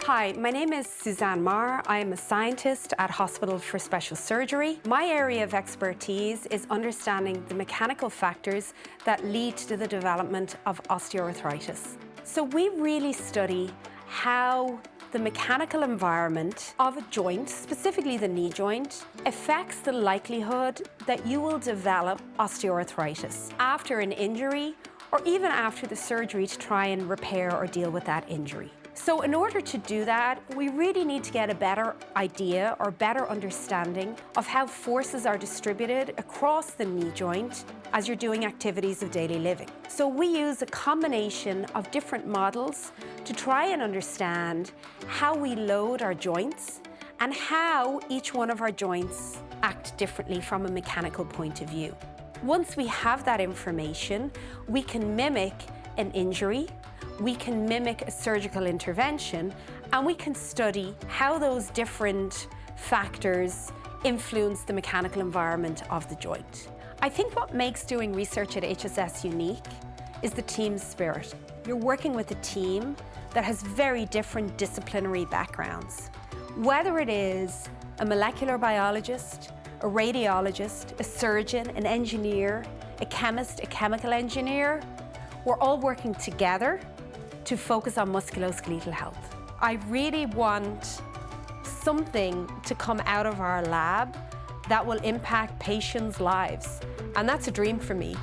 Hi, my name is Suzanne Maher. I am a scientist at Hospital for Special Surgery. My area of expertise is understanding the mechanical factors that lead to the development of osteoarthritis. So we really study how the mechanical environment of a joint, specifically the knee joint, affects the likelihood that you will develop osteoarthritis after an injury or even after the surgery to try and repair or deal with that injury. So in order to do that, we really need to get a better idea or better understanding of how forces are distributed across the knee joint as you're doing activities of daily living. So we use a combination of different models to try and understand how we load our joints and how each one of our joints act differently from a mechanical point of view. Once we have that information, we can mimic an injury, we can mimic a surgical intervention, and we can study how those different factors influence the mechanical environment of the joint. I think what makes doing research at HSS unique is the team spirit. You're working with a team that has very different disciplinary backgrounds. Whether it is a molecular biologist, a radiologist, a surgeon, an engineer, a chemist, a chemical engineer, we're all working together to focus on musculoskeletal health. I really want something to come out of our lab that will impact patients' lives, and that's a dream for me.